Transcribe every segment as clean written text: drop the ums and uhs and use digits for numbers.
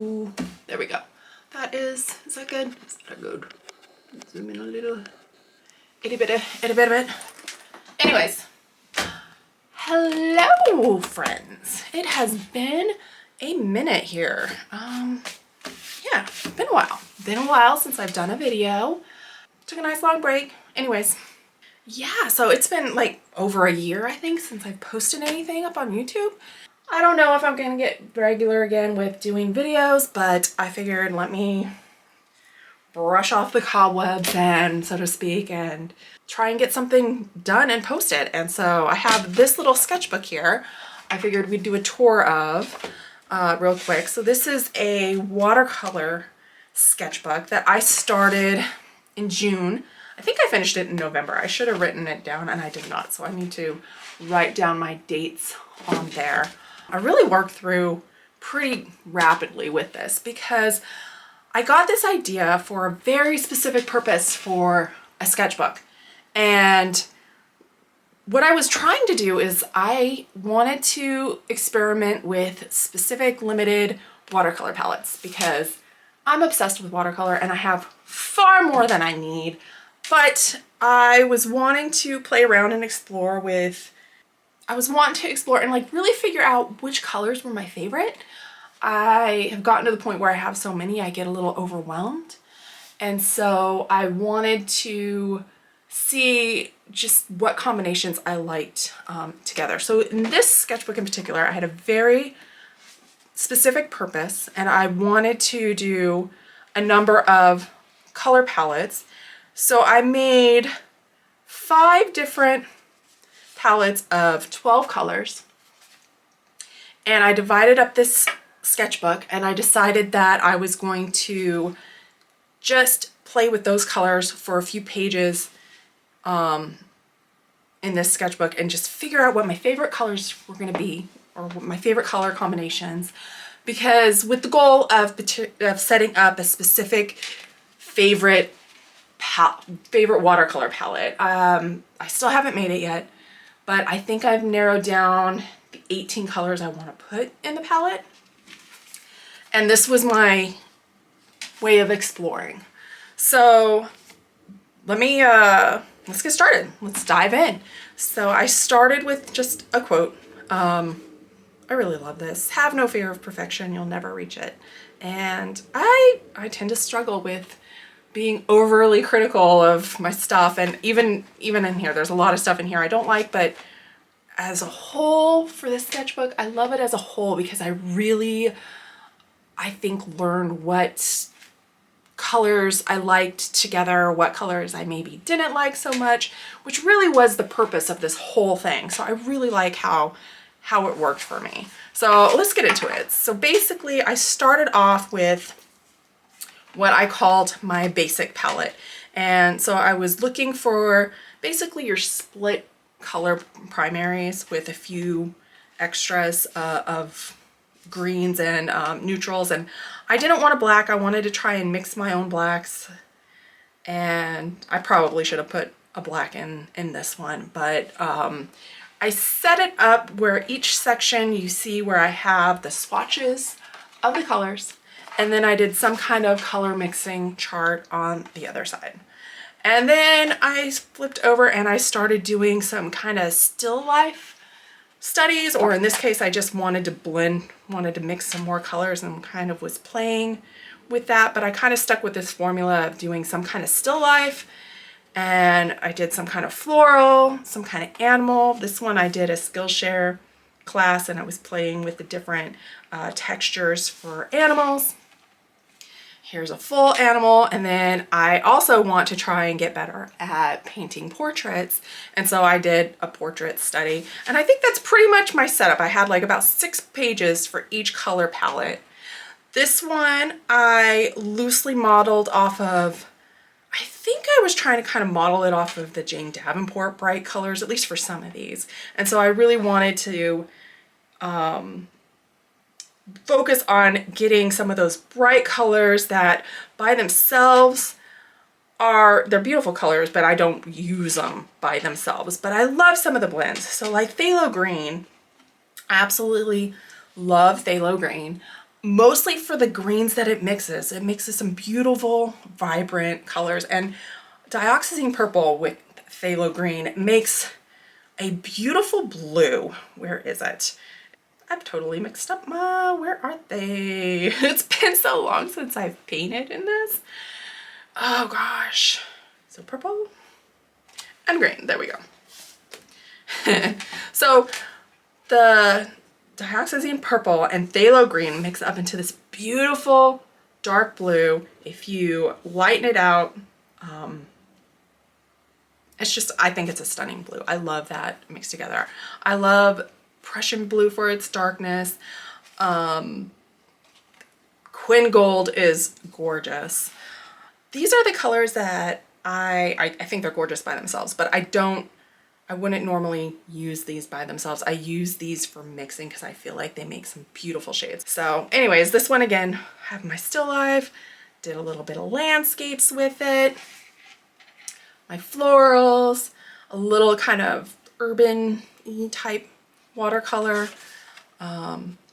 Ooh, there we go. Is that good? Is that good? Zoom in a little, itty bit. Anyways, hello friends. It has been a minute here. Yeah, been a while. Been a while since I've done a video. Took a nice long break. Anyways, yeah, so it's been like over a year, I think, since I've posted anything up on YouTube. I don't know if I'm gonna get regular again with doing videos, but I figured let me brush off the cobwebs and so to speak and try and get something done and posted. And so I have this little sketchbook here I figured we'd do a tour of real quick. So this is a watercolor sketchbook that I started in June. I think I finished it in November. I should have written it down and I did not, so I need to write down my dates on there. I really worked through pretty rapidly with this because I got this idea for a very specific purpose for a sketchbook. And what I was trying to do is I wanted to experiment with specific limited watercolor palettes because I'm obsessed with watercolor and I have far more than I need. But I was wanting to play around and explore and like really figure out which colors were my favorite. I have gotten to the point where I have so many I get a little overwhelmed. And so I wanted to see just what combinations I liked together. So in this sketchbook in particular, I had a very specific purpose and I wanted to do a number of color palettes. So I made 5 different palettes of 12 colors and I divided up this sketchbook and I decided that I was going to just play with those colors for a few pages in this sketchbook and just figure out what my favorite colors were going to be or what my favorite color combinations, because with the goal of setting up a specific favorite watercolor palette. I still haven't made it yet, but I think I've narrowed down the 18 colors I want to put in the palette. And this was my way of exploring. So let's get started. Let's dive in. So I started with just a quote. I really love this. Have no fear of perfection. You'll never reach it. And I tend to struggle with being overly critical of my stuff. And even in here, there's a lot of stuff in here I don't like, but as a whole for this sketchbook, I love it as a whole because I think learned what colors I liked together, what colors I maybe didn't like so much, which really was the purpose of this whole thing. So I really like how it worked for me. So let's get into it. So basically I started off with what I called my basic palette. And so I was looking for basically your split color primaries with a few extras of greens and neutrals, and I didn't want a black. I wanted to try and mix my own blacks, and I probably should have put a black in this one, but I set it up where each section you see where I have the swatches of the colors, and then I did some kind of color mixing chart on the other side. And then I flipped over and I started doing some kind of still life studies, or in this case I just wanted to mix some more colors and kind of was playing with that, but I kind of stuck with this formula of doing some kind of still life, and I did some kind of floral, some kind of animal. This one I did a Skillshare class and I was playing with the different textures for animals. Here's a full animal, and then I also want to try and get better at painting portraits, and so I did a portrait study, and I think that's pretty much my setup. I had like about 6 pages for each color palette. This one I loosely modeled off of, I think I was trying to kind of model it off of the Jane Davenport bright colors, at least for some of these, and so I really wanted to focus on getting some of those bright colors that by themselves they're beautiful colors, but I don't use them by themselves. But I love some of the blends. So like phthalo green, I absolutely love phthalo green. mostly for the greens that it mixes. It mixes some beautiful, vibrant colors, and dioxazine purple with phthalo green makes a beautiful blue. Where is it? I've totally mixed up where are they? It's been so long since I've painted in this. Oh gosh. So purple and green, there we go. So the dioxazine purple and phthalo green mix up into this beautiful dark blue. If you lighten it out, it's just, I think it's a stunning blue. I love that mixed together. I love Prussian blue for its darkness. Quin gold is gorgeous. These are the colors that I think they're gorgeous by themselves, but I wouldn't normally use these by themselves. I use these for mixing because I feel like they make some beautiful shades. So anyways, this one again, I have my still life, did a little bit of landscapes with it, my florals, a little kind of urban-y type watercolor,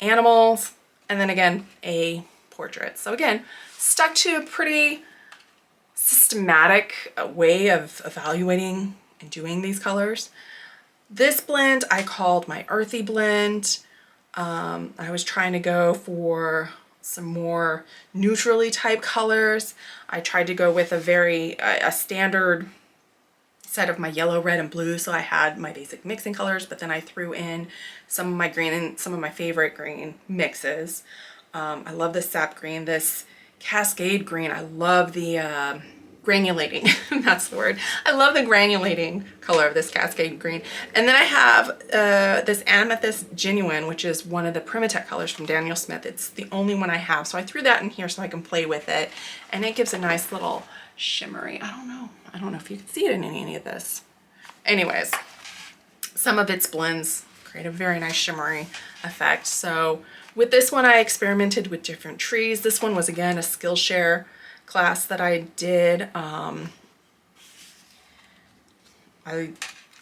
animals, and then again, a portrait. So again, stuck to a pretty systematic way of evaluating and doing these colors. This blend I called my earthy blend. I was trying to go for some more neutrally type colors. I tried to go with a standard set of my yellow, red, and blue, so I had my basic mixing colors, but then I threw in some of my green and some of my favorite green mixes. I love this sap green, this cascade green. I love the granulating, that's the word. I love the granulating color of this cascade green. And then I have this amethyst genuine, which is one of the Primatech colors from Daniel Smith. It's the only one I have, so I threw that in here so I can play with it, and it gives a nice little shimmery, I don't know if you can see it in any of this. Anyways, some of its blends create a very nice shimmery effect. So with this one, I experimented with different trees. This one was again a Skillshare class that I did. I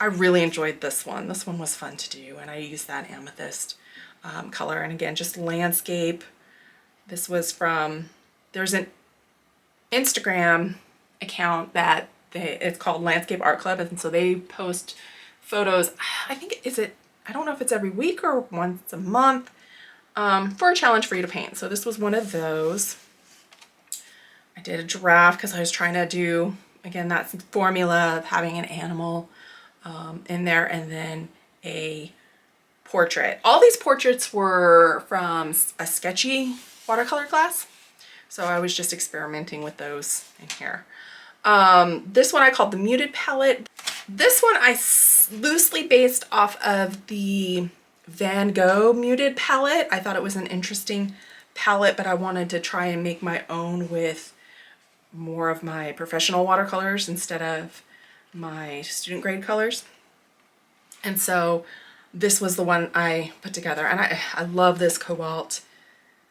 really enjoyed this one. This one was fun to do, and I used that amethyst color. And again, just landscape. This was from, there's an Instagram account that it's called Landscape Art Club, and so they post photos, I think, I don't know if it's every week or once a month, for a challenge for you to paint. So this was one of those. I did a giraffe because I was trying to do, again, that formula of having an animal in there, and then a portrait. All these portraits were from a sketchy watercolor class, so I was just experimenting with those in here. This one I called the Muted palette. This one I loosely based off of the Van Gogh Muted palette. I thought it was an interesting palette, but I wanted to try and make my own with more of my professional watercolors instead of my student grade colors. And so this was the one I put together, and I love this cobalt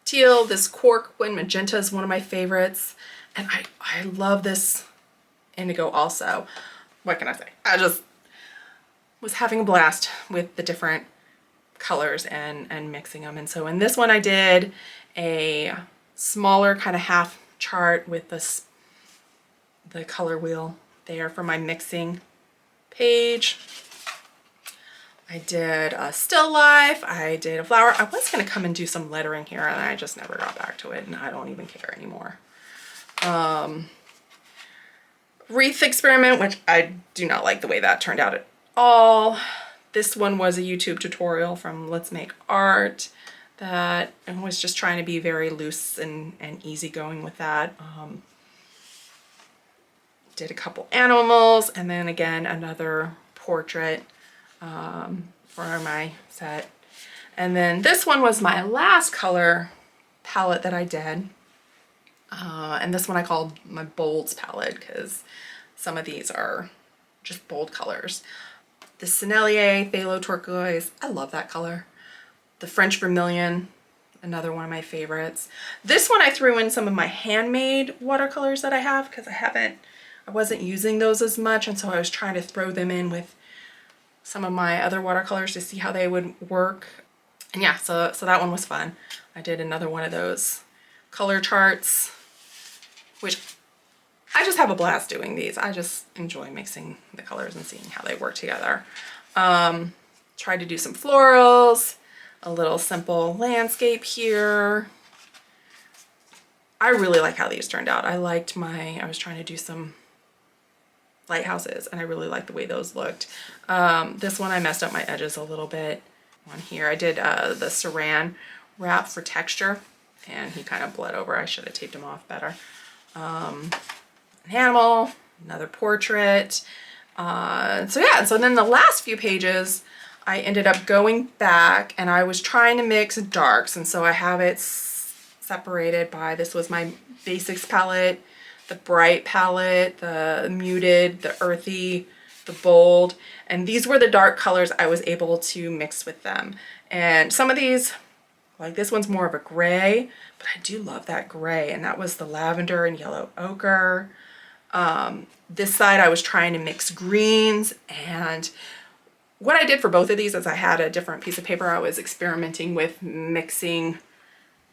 teal. This cork when magenta is one of my favorites, and I love this indigo also. What can I say? I just was having a blast with the different colors and mixing them. And so in this one I did a smaller kind of half chart with the color wheel there for my mixing page. I did a still life, I did a flower. I was gonna come and do some lettering here, and I just never got back to it, and I don't even care anymore. Wreath experiment, which I do not like the way that turned out at all. This one was a YouTube tutorial from Let's Make Art that I was just trying to be very loose and easygoing with that. Did a couple animals, and then again another portrait for my set. And then this one was my last color palette that I did. And this one I called my bolds palette because some of these are just bold colors. The Sennelier Phthalo Turquoise, I love that color. The French Vermilion, another one of my favorites. This one I threw in some of my handmade watercolors that I have because I wasn't using those as much, and so I was trying to throw them in with some of my other watercolors to see how they would work. And yeah, so that one was fun. I did another one of those color charts, which I just have a blast doing these. I just enjoy mixing the colors and seeing how they work together. Tried to do some florals, a little simple landscape here. I really like how these turned out. I was trying to do some lighthouses and I really like the way those looked. This one I messed up my edges a little bit on here. I did the saran wrap for texture and he kind of bled over. I should have taped him off better. An animal, another portrait. So yeah, so then the last few pages I ended up going back and I was trying to mix darks, and so I have it separated by, this was my basics palette, the bright palette, the muted, the earthy, the bold, and these were the dark colors I was able to mix with them. And some of these, like this one's more of a gray, but I do love that gray, and that was the lavender and yellow ochre. This side I was trying to mix greens, and what I did for both of these is I had a different piece of paper. I was experimenting with mixing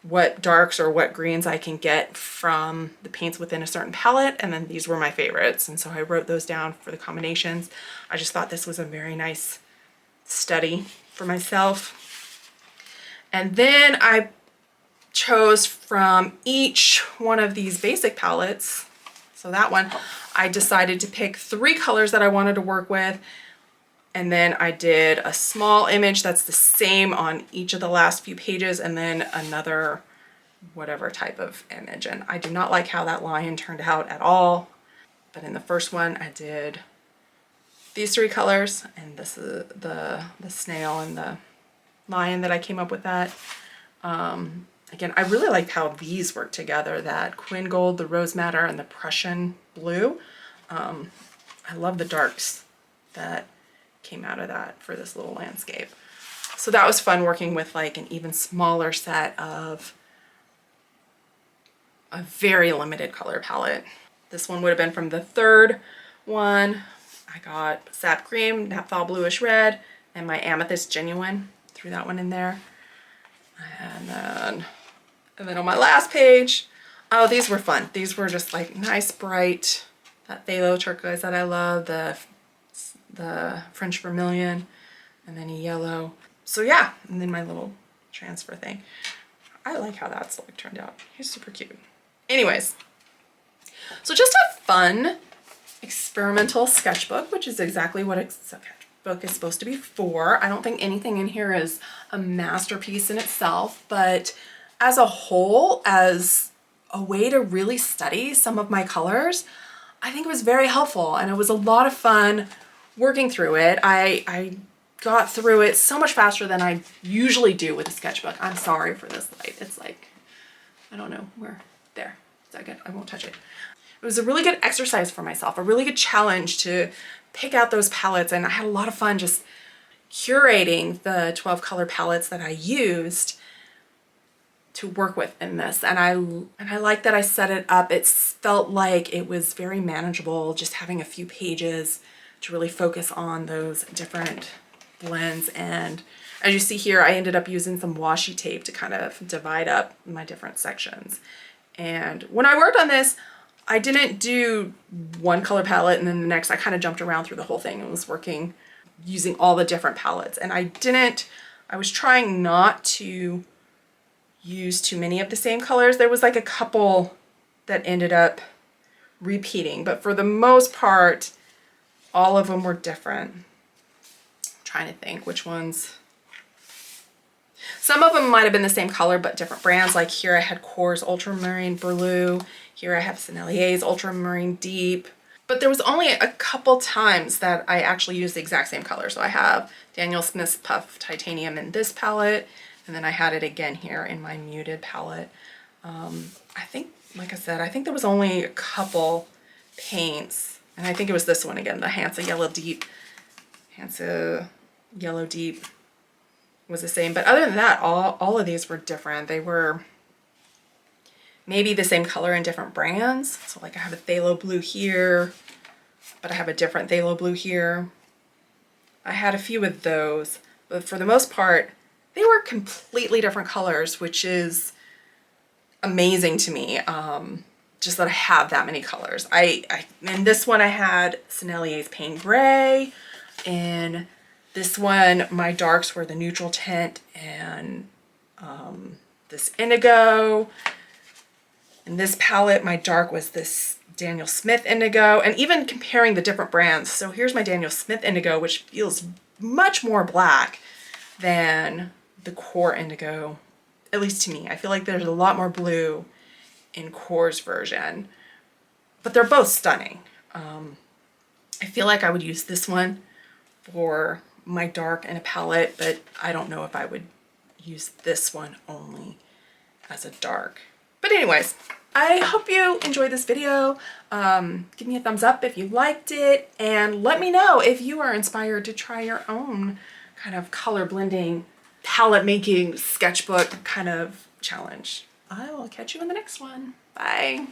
what darks or what greens I can get from the paints within a certain palette, and then these were my favorites, and so I wrote those down for the combinations. I just thought this was a very nice study for myself. And then I chose from each one of these basic palettes. So that one, I decided to pick 3 colors that I wanted to work with. And then I did a small image that's the same on each of the last few pages, and then another whatever type of image. And I do not like how that lion turned out at all. But in the first one, I did these 3 colors, and this is the snail and the lion that I came up with that. Again, I really liked how these work together, that Quin Gold, the Rose Madder, and the Prussian Blue. I love the darks that came out of that for this little landscape. So that was fun working with like an even smaller set of a very limited color palette. This one would have been from the third one. I got Sap Cream, Naphthol Bluish Red, and my Amethyst Genuine. Threw that one in there. And then on my last page, oh, these were fun. These were just like nice, bright, that phthalo turquoise that I love, the French vermilion, and then a yellow. So yeah, and then my little transfer thing. I like how that's like turned out. He's super cute. Anyways, so just a fun experimental sketchbook, which is exactly what a sketchbook is supposed to be for. I don't think anything in here is a masterpiece in itself, but as a whole, as a way to really study some of my colors, I think it was very helpful, and it was a lot of fun working through it. I got through it so much faster than I usually do with a sketchbook. I'm sorry for this light. It's like, I don't know where, there. Is that good? I won't touch it. It was a really good exercise for myself, a really good challenge to pick out those palettes, and I had a lot of fun just curating the 12 color palettes that I used to work with in this. And I like that I set it up. It felt like it was very manageable, just having a few pages to really focus on those different blends. And as you see here, I ended up using some washi tape to kind of divide up my different sections. And when I worked on this, I didn't do one color palette and then the next. I kind of jumped around through the whole thing and was working using all the different palettes. And I was trying not to use too many of the same colors. There was like a couple that ended up repeating, but for the most part, all of them were different. I'm trying to think which ones. Some of them might have been the same color, but different brands. Like here I had Core's Ultramarine Blue. Here I have Sennelier's Ultramarine Deep. But there was only a couple times that I actually used the exact same color. So I have Daniel Smith's Puff Titanium in this palette, and then I had it again here in my muted palette. I think, like I said, I think there was only a couple paints, and I think it was this one again, the Hansa Yellow Deep. Hansa Yellow Deep was the same, but other than that, all of these were different. They were maybe the same color in different brands. So like I have a phthalo blue here, but I have a different phthalo blue here. I had a few of those, but for the most part, they were completely different colors, which is amazing to me. Just that I have that many colors. In this one I had Sennelier's Pain Gray. In this one, my darks were the neutral tint and this indigo. In this palette, my dark was this Daniel Smith indigo, and even comparing the different brands. So here's my Daniel Smith indigo, which feels much more black than the Core indigo, at least to me. I feel like there's a lot more blue in Core's version, but they're both stunning. I feel like I would use this one for my dark in a palette, but I don't know if I would use this one only as a dark. But anyways, I hope you enjoyed this video. Give me a thumbs up if you liked it, and let me know if you are inspired to try your own kind of color blending, palette making sketchbook kind of challenge. I will catch you in the next one. Bye.